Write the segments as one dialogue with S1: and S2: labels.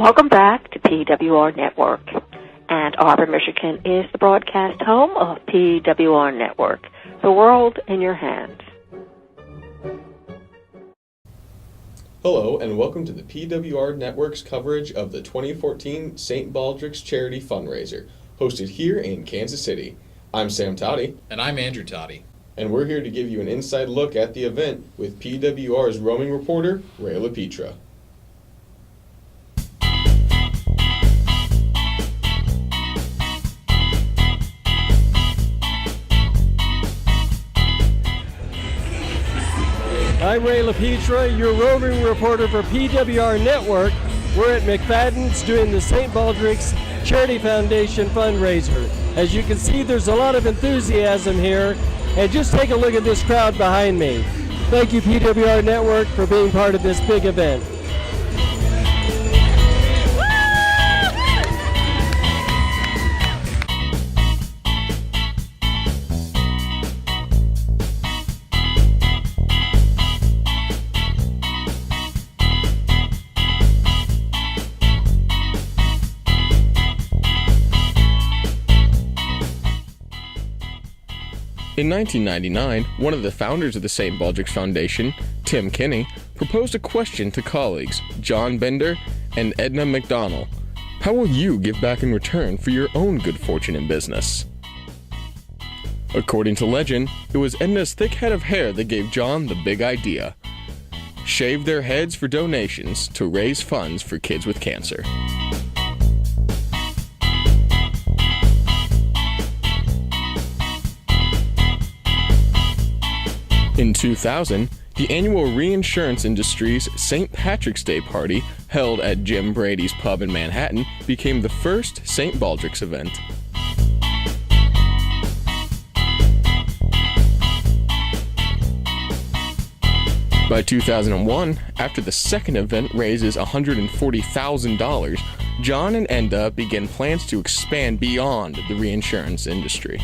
S1: Welcome back to PWR Network. Ann Arbor, Michigan is the broadcast home of PWR Network, the world in your hands.
S2: Hello, and welcome to the PWR Network's coverage of the 2014 St. Baldricks Charity Fundraiser, hosted here in Kansas City. I'm Sam Toddy.
S3: And I'm Andrew Toddy.
S2: And we're here to give you an inside look at the event with PWR's roaming reporter, Ray LaPietra.
S4: I'm Ray LaPietra, your roving reporter for PWR Network. We're at McFadden's doing the St. Baldricks Charity Foundation fundraiser. As you can see, there's a lot of enthusiasm here, and just take a look at this crowd behind me. Thank you, PWR Network, for being part of this big event.
S2: In 1999, one of the founders of the St. Baldricks Foundation, Tim Kinney, proposed a question to colleagues John Bender and Edna McDonnell. How will you give back in return for your own good fortune in business? According to legend, it was Edna's thick head of hair that gave John the big idea. Shave their heads for donations to raise funds for kids with cancer. In 2000, the annual Reinsurance Industry's St. Patrick's Day party, held at Jim Brady's pub in Manhattan, became the first St. Baldricks event. By 2001, after the second event raises $140,000, John and Enda began plans to expand beyond the reinsurance industry.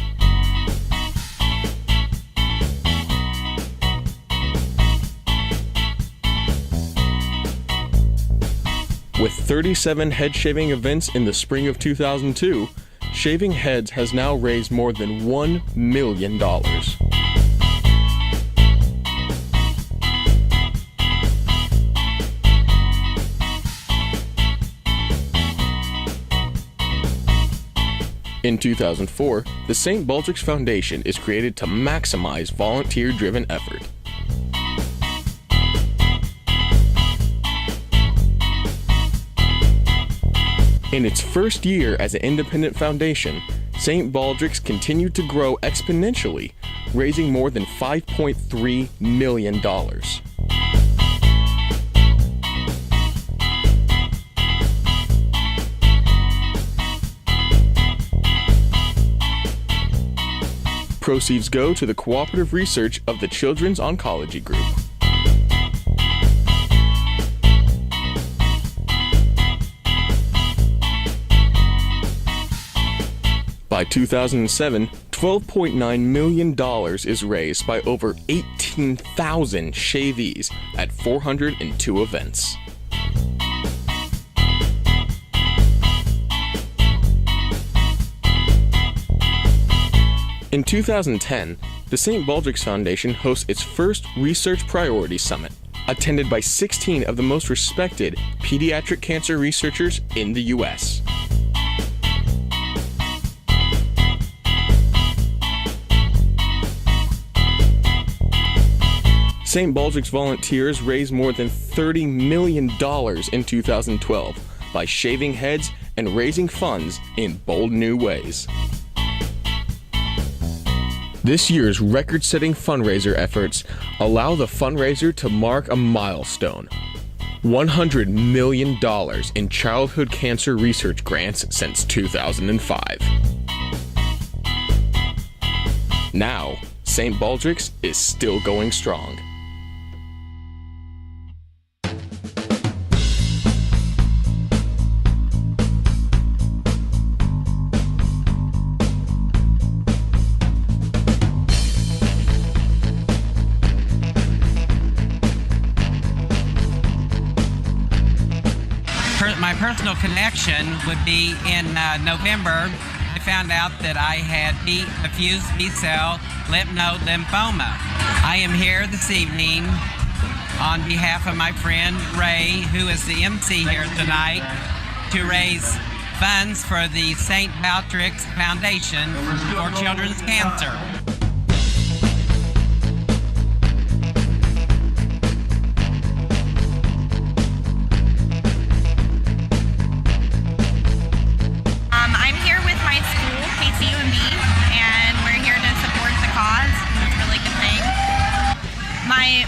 S2: With 37 head-shaving events in the spring of 2002, Shaving Heads has now raised more than $1 million. In 2004, the St. Baldricks Foundation is created to maximize volunteer-driven effort. In its first year as an independent foundation, St. Baldricks continued to grow exponentially, raising more than $5.3 million. Proceeds go to the cooperative research of the Children's Oncology Group. By 2007, $12.9 million is raised by over 18,000 shavees at 402 events. In 2010, the St. Baldricks Foundation hosts its first Research Priority Summit, attended by 16 of the most respected pediatric cancer researchers in the U.S. St. Baldricks volunteers raised more than $30 million in 2012 by shaving heads and raising funds in bold new ways. This year's record-setting fundraiser efforts allow the fundraiser to mark a milestone: $100 million in childhood cancer research grants since 2005. Now, St. Baldricks is still going strong.
S5: My
S3: personal connection would be in November. I found out that I had diffuse B-cell lymph node lymphoma. I am here this evening on behalf of my friend Ray, who is the MC here tonight, to raise funds for the St. Baldricks Foundation for Children's Cancer.
S5: I'm here with my school, KCUMB, and we're here to support the cause. It's a really good thing.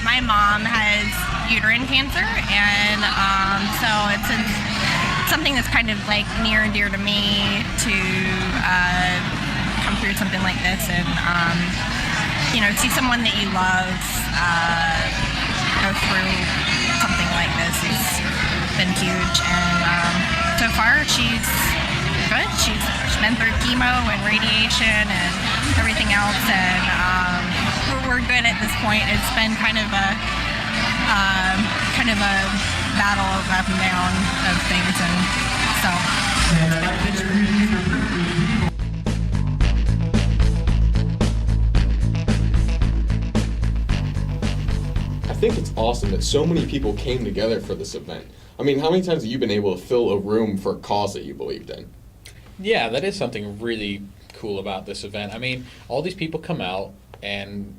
S5: My mom has uterine cancer, and so it's something that's kind of like near and dear to me to come through something like this, and see someone that you love go through something like this has been huge. And so far she's good. She's been through chemo and radiation and everything else, and we're good at this point. It's been kind of a battle of up and down of things, and so
S2: I think it's awesome that so many people came together for this event. I mean, how many times have you been able to fill a room for a cause that you believed in?
S6: Yeah, that is something really cool about this event. I mean, all these people come out and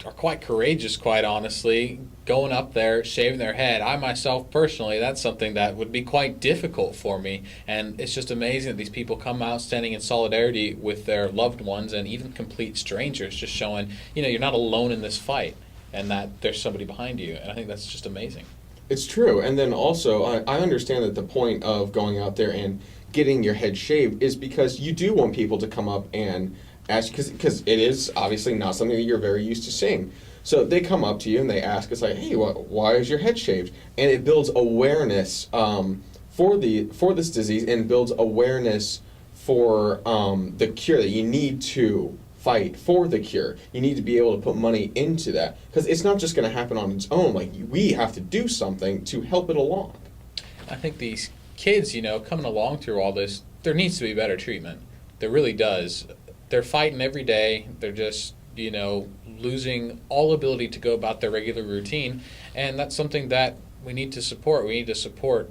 S6: are quite courageous, quite honestly, going up there, shaving their head. I myself, personally, that's something that would be quite difficult for me. And it's just amazing that these people come out standing in solidarity with their loved ones and even complete strangers, just showing, you're not alone in this fight and that there's somebody behind you. And I think that's just amazing.
S2: It's true. And then also, I understand that the point of going out there and getting your head shaved is because you do want people to come up and ask, because it is obviously not something that you're very used to seeing. So they come up to you and they ask, it's like, hey, why is your head shaved? And it builds awareness for this disease, and builds awareness for the cure, that you need to fight for the cure. You need to be able to put money into that, because it's not just going to happen on its own. Like, we have to do something to help it along.
S6: I think these kids, coming along through all this, there needs to be better treatment. There really does. They're fighting every day. They're just, losing all ability to go about their regular routine. And that's something that we need to support. We need to support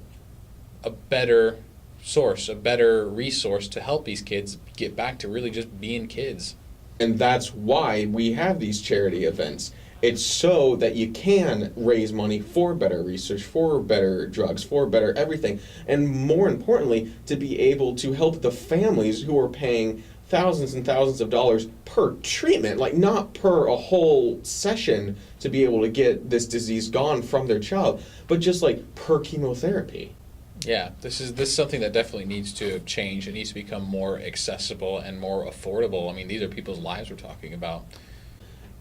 S6: a better source, a better resource to help these kids get back to really just being kids.
S2: And that's why we have these charity events. It's so that you can raise money for better research, for better drugs, for better everything. And more importantly, to be able to help the families who are paying thousands and thousands of dollars per treatment, like not per a whole session to be able to get this disease gone from their child, but just like per chemotherapy.
S6: Yeah, this is something that definitely needs to change. It needs to become more accessible and more affordable. I mean, these are people's lives we're talking about.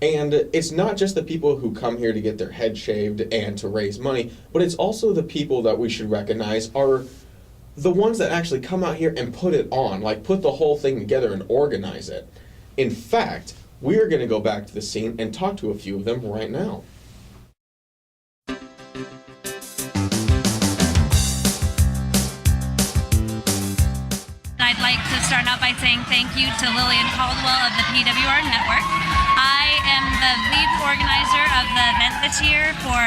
S2: And it's not just the people who come here to get their head shaved and to raise money, but it's also the people that we should recognize are the ones that actually come out here and put it on, like put the whole thing together and organize it. In fact, we are going to go back to the scene and talk to a few of them right now.
S7: I'd like to start out by saying thank you to Lillian Caldwell of the PWR Network. I am the lead organizer of the event this year for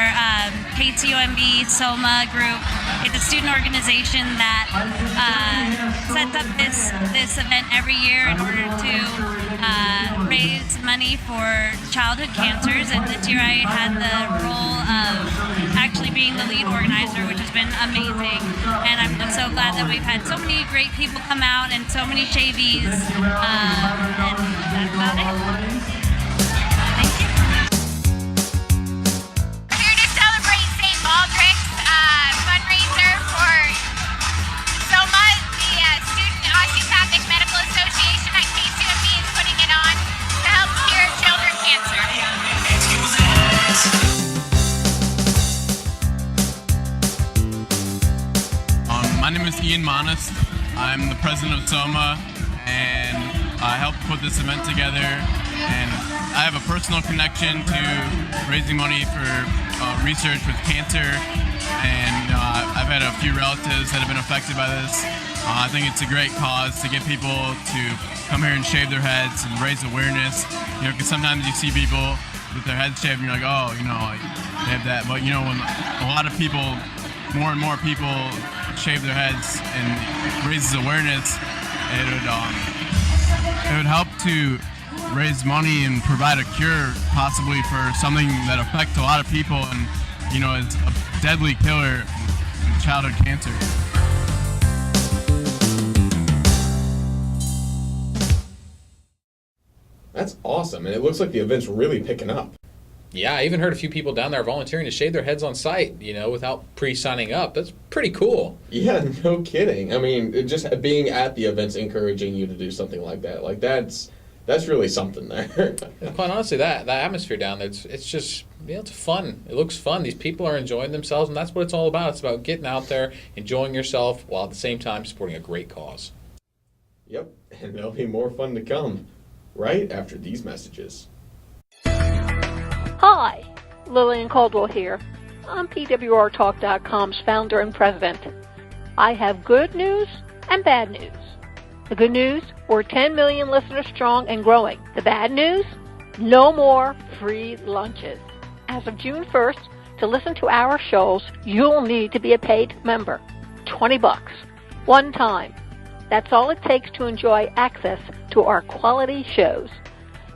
S7: KTUMB SOMA Group. It's a student organization that sets up this event every year in order to raise money for childhood cancers. And this year I had the role of actually being the lead organizer, which has been amazing. And I'm just so glad that we've had so many great people come out and so many JVs. And that's about it. Thank you.
S5: Here to celebrate St. Baldricks fundraiser for SOMA, the Student Osteopathic Medical Association at KCUMB is putting it on to help cure children cancer.
S8: My name is Ian Manis. I'm the president of SOMA, and I helped put this event together. And I have a personal connection to raising money for research with cancer, and I've had a few relatives that have been affected by this. I think it's a great cause to get people to come here and shave their heads and raise awareness. Because sometimes you see people with their heads shaved and you're like, oh, like they have that. But when a lot of people, more and more people shave their heads and raises awareness, it would help to raise money and provide a cure possibly for something that affects a lot of people and is a deadly killer, childhood cancer.
S2: That's awesome, and it looks like the event's really picking up.
S6: Yeah, I even heard a few people down there volunteering to shave their heads on site, without pre-signing up. That's pretty cool.
S2: Yeah, no kidding. I mean, just being at the event's encouraging you to do something like that. Like, that's really something there.
S6: Quite honestly, that atmosphere down there, it's just, it's fun. It looks fun. These people are enjoying themselves, and that's what it's all about. It's about getting out there, enjoying yourself, while at the same time supporting a great cause.
S2: Yep, and there'll be more fun to come right after these messages.
S1: Hi, Lillian Caldwell here. I'm PWRTalk.com's founder and president. I have good news and bad news. The good news, we're 10 million listeners strong and growing. The bad news, no more free lunches. As of June 1st, to listen to our shows, you'll need to be a paid member. $20, one time. That's all it takes to enjoy access to our quality shows.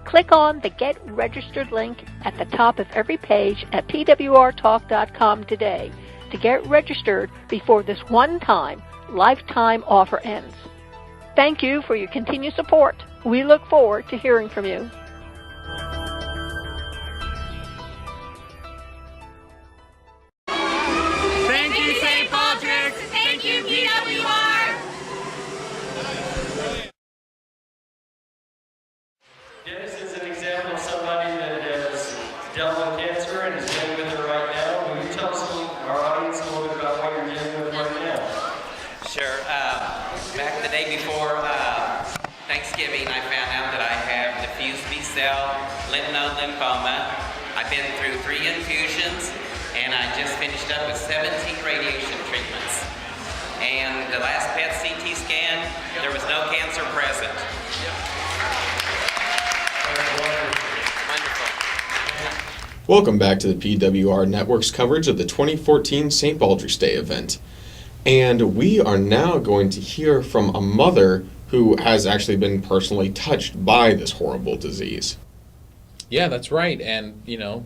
S1: Click on the Get Registered link at the top of every page at pwrtalk.com today to get registered before this one-time, lifetime offer ends. Thank you for your continued support. We look forward to hearing from you.
S9: Thank you, St. Baldricks. Thank you, PWR.
S4: This is an example of somebody that has dealt with cancer and is dealing with it right now. Will you tell our audience a little bit about what you're dealing with right now?
S3: Sure. Back the day before Thanksgiving, I found out that I have diffuse B-cell lymph node lymphoma. I've been through 3 infusions, and I just finished up with 17 radiation treatments. And the last PET CT scan, there was no cancer present. Wonderful.
S2: Welcome back to the PWR Network's coverage of the 2014 St. Baldrick's Day event. And we are now going to hear from a mother who has actually been personally touched by this horrible disease.
S6: Yeah, that's right. And,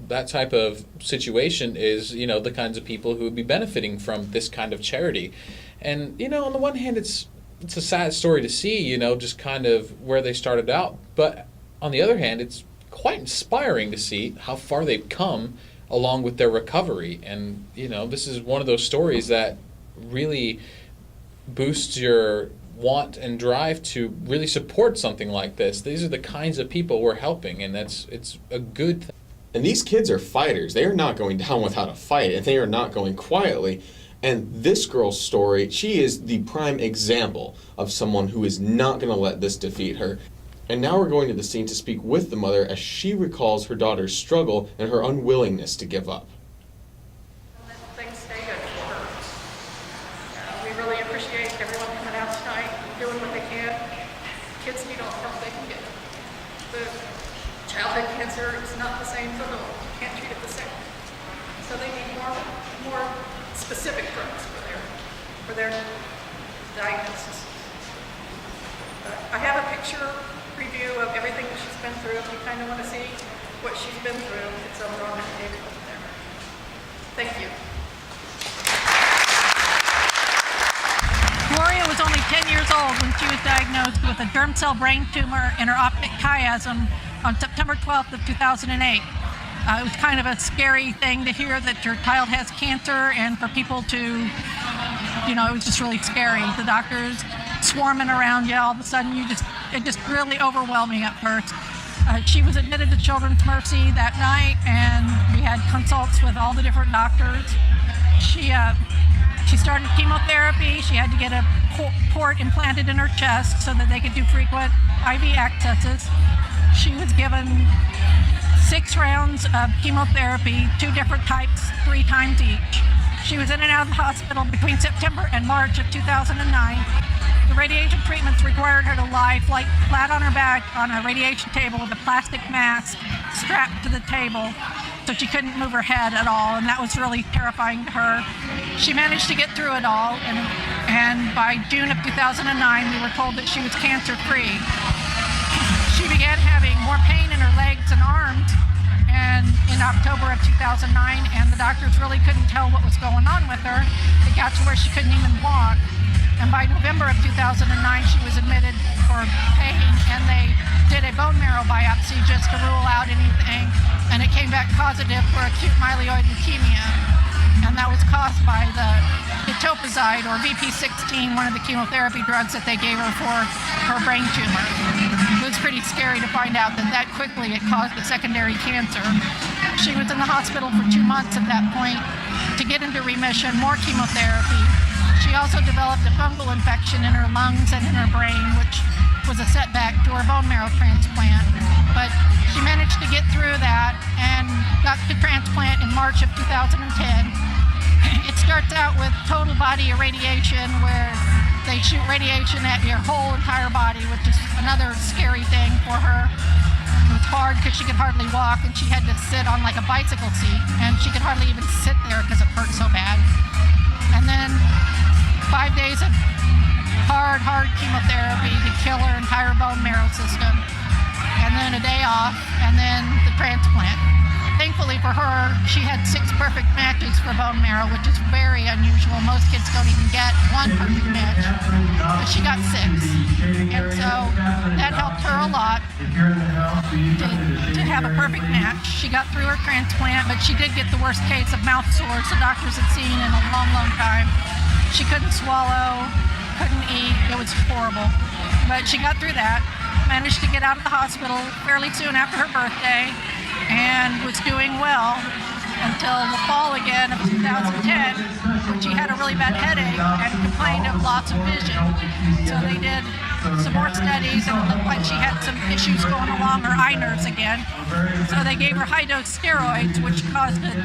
S6: that type of situation is, the kinds of people who would be benefiting from this kind of charity. And, on the one hand, it's a sad story to see, just kind of where they started out. But on the other hand, it's quite inspiring to see how far they've come along with their recovery. And, this is one of those stories that really boosts your want and drive to really support something like this. These are the kinds of people we're helping, and it's a good thing.
S2: And these kids are fighters. They are not going down without a fight, and they are not going quietly. And this girl's story, she is the prime example of someone who is not going to let this defeat her. And now we're going to the scene to speak with the mother as she recalls her daughter's struggle and her unwillingness to give up.
S10: Things stay good for her. We really appreciate everyone coming out tonight, doing what they can. Kids need all the help they can get. The childhood cancer is not the same for adults. You can't treat it the same. So they need more specific drugs for their diagnosis. I have a picture preview of everything that she's been through. If you kind of want to see what she's been through, it's over on the table there. Thank you.
S11: Gloria was only 10 years old when she was diagnosed with a germ cell brain tumor in her optic chiasm on September 12th of 2008. It was kind of a scary thing to hear that your child has cancer, and for people to, it was just really scary. The doctors swarming around you, all of a sudden it just really overwhelming at first. She was admitted to Children's Mercy that night, and we had consults with all the different doctors. She started chemotherapy. She had to get a port implanted in her chest so that they could do frequent IV accesses. She was given 6 rounds of chemotherapy, 2 different types, 3 times each. She was in and out of the hospital between September and March of 2009. The radiation treatments required her to lie flat on her back on a radiation table with a plastic mask strapped to the table, so she couldn't move her head at all, and that was really terrifying to her. She managed to get through it all, and by June of 2009, we were told that she was cancer-free. She began having more pain in her legs and arms and in October of 2009, and the doctors really couldn't tell what was going on with her. It got to where she couldn't even walk. And by November of 2009, she was admitted for pain, and they did a bone marrow biopsy just to rule out anything, and it came back positive for acute myeloid leukemia. And that was caused by the etoposide, or VP16, one of the chemotherapy drugs that they gave her for her brain tumor. It was pretty scary to find out that quickly it caused a secondary cancer. She was in the hospital for 2 months at that point to get into remission, more chemotherapy. She also developed a fungal infection in her lungs and in her brain, which was a setback to her bone marrow transplant. But she managed to get through that and got the transplant in March of 2010. It starts out with total body irradiation, where they shoot radiation at your whole entire body, which is another scary thing for her. It was hard because she could hardly walk, and she had to sit on like a bicycle seat, and she could hardly even sit there because it hurt so bad. And then 5 days of hard chemotherapy to kill her entire bone marrow system, and then a day off, and then the transplant. Thankfully for her, she had 6 perfect matches for bone marrow, which is very unusual. Most kids don't even get 1 perfect match, but she got 6. And so that helped her a lot to have a perfect match. She got through her transplant, but she did get the worst case of mouth sores the doctors had seen in a long time. She couldn't swallow, couldn't eat. It was horrible. But she got through that, managed to get out of the hospital fairly soon after her birthday, and was doing well until the fall again of 2010, when she had a really bad headache and complained of loss of vision. So they did some more studies, and it looked like she had some issues going along her eye nerves again. So they gave her high-dose steroids, which caused an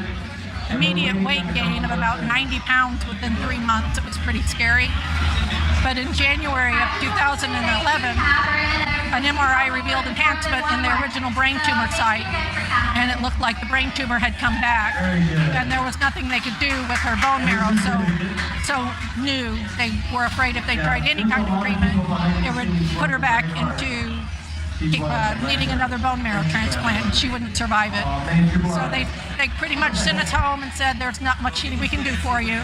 S11: immediate weight gain of about 90 pounds within 3 months. It was pretty scary. But in January of 2011, an MRI revealed enhancement in the original brain tumor site, and it looked like the brain tumor had come back, and there was nothing they could do with her bone marrow, so new. They were afraid if they tried any kind of treatment, it would put her back into needing another bone marrow transplant, and she wouldn't survive it. So they pretty much sent us home and said, there's not much we can do for you.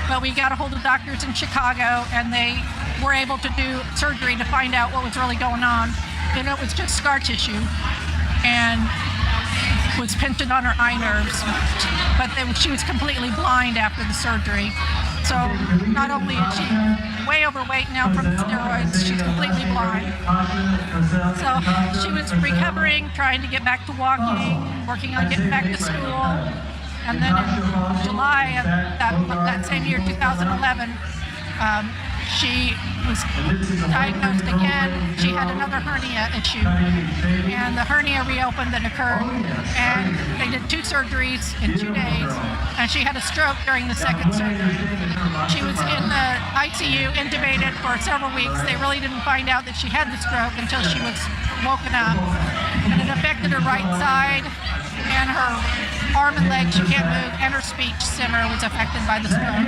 S11: But we got a hold of doctors in Chicago, and they were able to do surgery to find out what was really going on. And it was just scar tissue, and was pinched on her eye nerves. But she was completely blind after the surgery. So not only is she way overweight now from the steroids, she's completely blind. So she was recovering, trying to get back to walking, working on getting back to school. And then in July of that same year, 2011, she was diagnosed again. She had another hernia issue, and the hernia reopened and occurred, and they did 2 surgeries in 2 days, and she had a stroke during the second surgery. She was in the ICU, intubated for several weeks. They really didn't find out that she had the stroke until she was woken up, and it affected her right side, and her arm and leg, she can't move, and her speech center was affected by the stroke.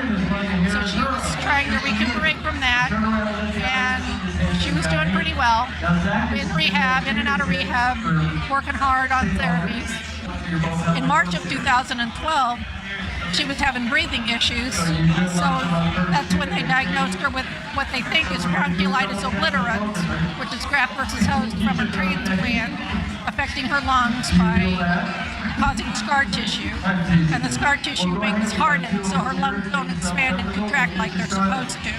S11: So she was trying to recuperate from that, and she was doing pretty well. In rehab, in and out of rehab, working hard on therapies. In March of 2012, she was having breathing issues, so that's when they diagnosed her with what they think is bronchiolitis obliterans, which is graft versus host from her transplant, affecting her lungs by causing scar tissue, and the scar tissue makes hardened, so her lungs don't expand and contract like they're supposed to.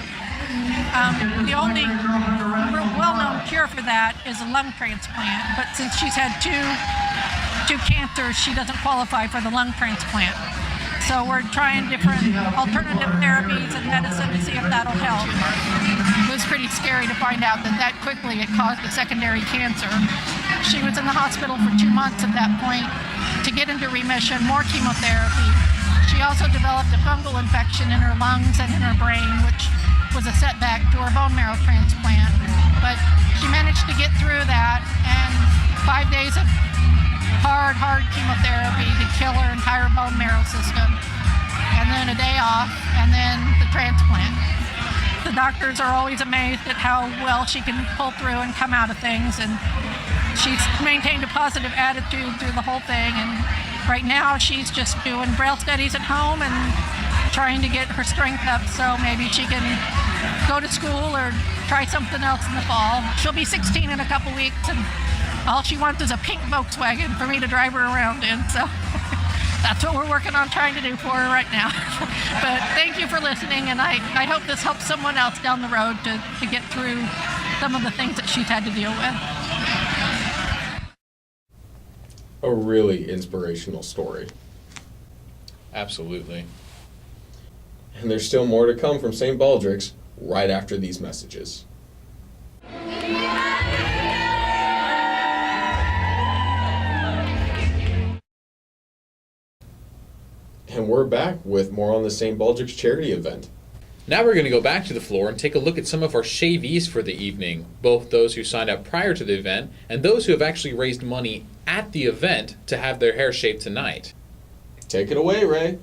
S11: The only well-known cure for that is a lung transplant, but since she's had two cancers, she doesn't qualify for the lung transplant. So we're trying different alternative therapies and medicine to see if that'll help. It was pretty scary to find out that quickly it caused a secondary cancer. She was in the hospital for 2 months at that point, to get into remission, more chemotherapy. She also developed a fungal infection in her lungs and in her brain, which was a setback to her bone marrow transplant. But she managed to get through that, and 5 days of hard chemotherapy to kill her entire bone marrow system, and then a day off, and then the transplant. The doctors are always amazed at how well she can pull through and come out of things, and she's maintained a positive attitude through the whole thing. And right now she's just doing Braille studies at home and trying to get her strength up so maybe she can go to school or try something else in the fall. She'll be 16 in a couple weeks, and all she wants is a pink Volkswagen for me to drive her around in. So that's what we're working on trying to do for her right now. But thank you for listening, and I hope this helps someone else down the road to get through some of the things that she's had to deal with.
S2: A really inspirational story.
S6: Absolutely.
S2: And there's still more to come from St. Baldricks right after these messages. And we're back with more on the St. Baldricks charity event.
S6: Now we're going to go back to the floor and take a look at some of our shavees for the evening, both those who signed up prior to the event and those who have actually raised money at the event to have their hair shaved tonight.
S2: Take it away, Ray.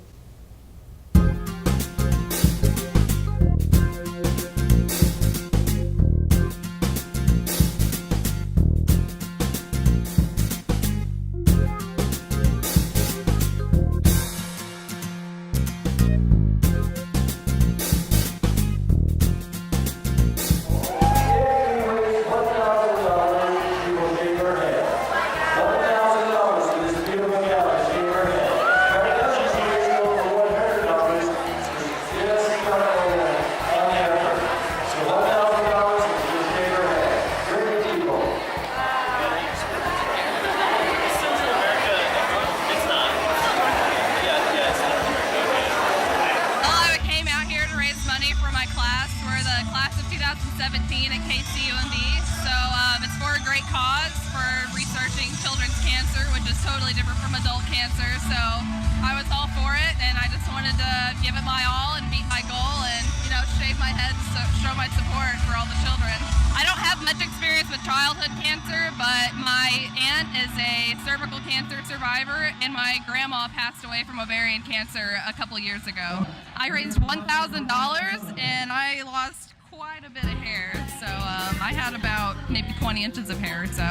S5: A couple years ago. I raised $1,000 and I lost quite a bit of hair. So I had about maybe 20 inches of hair. So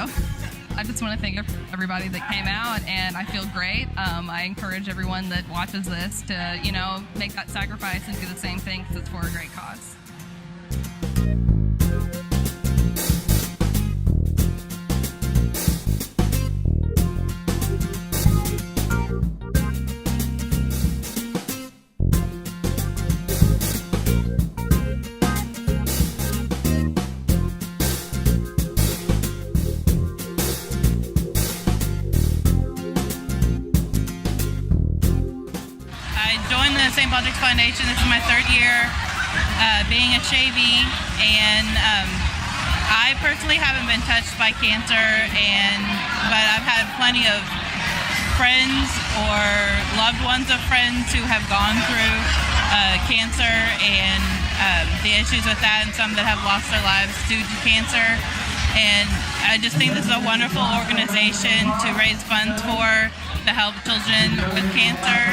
S5: I just want to thank everybody that came out, and I feel great. I encourage everyone that watches this to, make that sacrifice and do the same thing because it's for a great cause.
S12: St. Baldricks Foundation. This is my third year being a shavee, and I personally haven't been touched by cancer, but I've had plenty of friends or loved ones of friends who have gone through cancer and the issues with that, and some that have lost their lives due to cancer. And I just think this is a wonderful organization to raise funds for, to help children with cancer.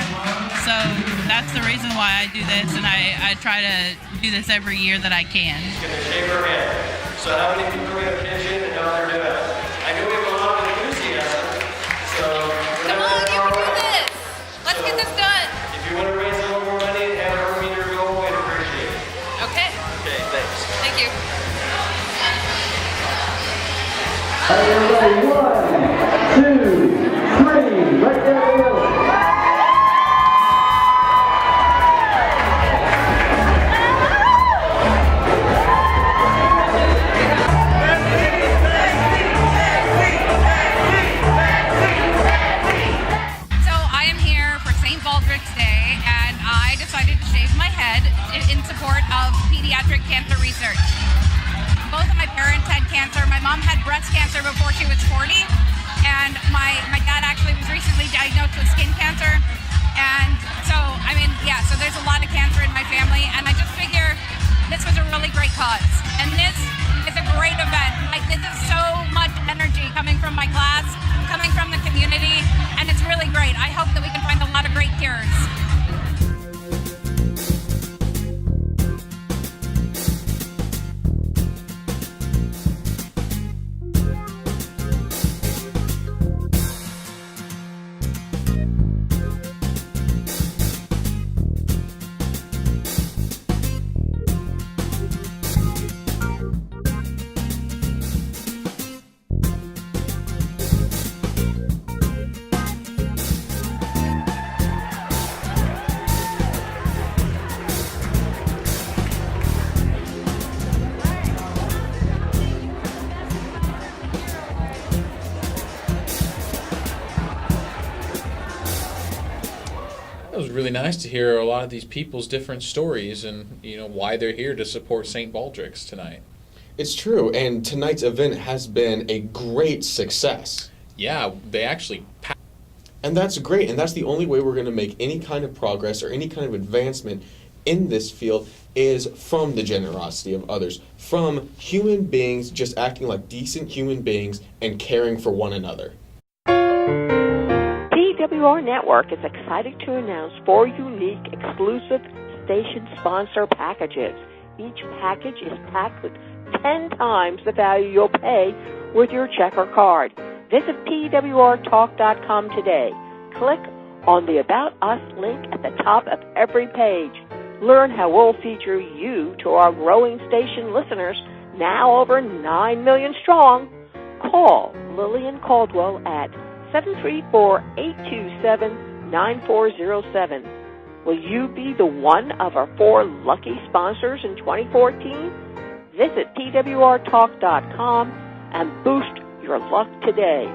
S12: So that's the reason why I do this, and I try to do this every year that I can.
S13: She's going to shave her head. So how many people are going to pitch in and know they're doing it? I know we have a lot of enthusiasm. So
S5: come on, you can do this. Let's get this done.
S13: If you want to raise a little more money and have her meet her goal, we'd appreciate it.
S5: Okay.
S13: Okay, thanks.
S5: Thank you.
S13: Everybody, 1, 2, 3, right there we go.
S5: So I am here for St. Baldricks Day, and I decided to shave my head in support of pediatric cancer research. Both of my parents had cancer. My mom had breast cancer before she was 40, and my dad actually was recently diagnosed
S14: diagnosed with skin cancer. And so, so there's a lot of cancer in my family, and I just figure this was a really great cause. And this is a great event. This is so much energy coming from my class, coming from the community, and it's really great. I hope that we can find a lot of great cures.
S6: It was really nice to hear a lot of these people's different stories and why they're here to support St. Baldricks tonight.
S2: It's true, and tonight's event has been a great success.
S6: Yeah, they actually.
S2: And that's great, and that's the only way we're going to make any kind of progress or any kind of advancement in this field is from the generosity of others, from human beings just acting like decent human beings and caring for one another.
S1: PWR Network is excited to announce 4 unique exclusive station sponsor packages. Each package is packed with 10 times the value you'll pay with your check or card. Visit pwrtalk.com today. Click on the About Us link at the top of every page. Learn how we'll feature you to our growing station listeners, now over 9 million strong. Call Lillian Caldwell at 734-827-9407. Will you be the one of our 4 lucky sponsors in 2014? Visit pwrtalk.com and boost your luck today.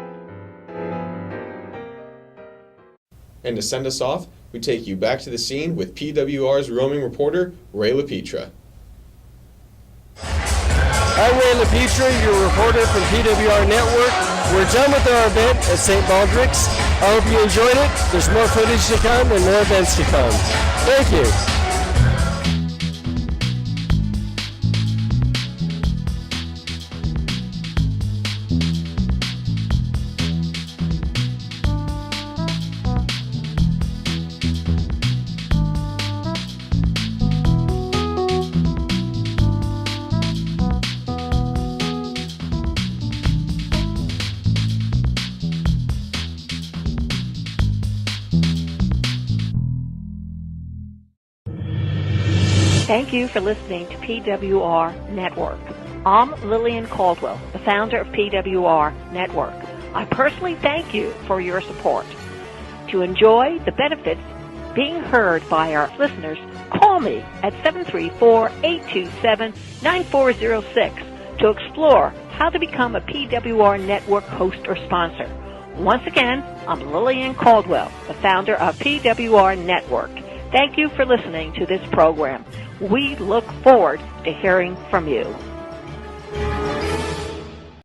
S2: And to send us off, we take you back to the scene with PWR's roaming reporter, Ray LaPietra.
S4: I'm Ray LaPietra, your reporter from PWR Network. We're done with our event at St. Baldricks. I hope you enjoyed it. There's more footage to come and more events to come. Thank you.
S1: Thank you for listening to PWR Network. I'm Lillian Caldwell, the founder of PWR Network. I personally thank you for your support. To enjoy the benefits being heard by our listeners, call me at 734-827-9406 to explore how to become a PWR Network host or sponsor. Once again, I'm Lillian Caldwell, the founder of PWR Network. Thank you for listening to this program. We look forward to hearing from you.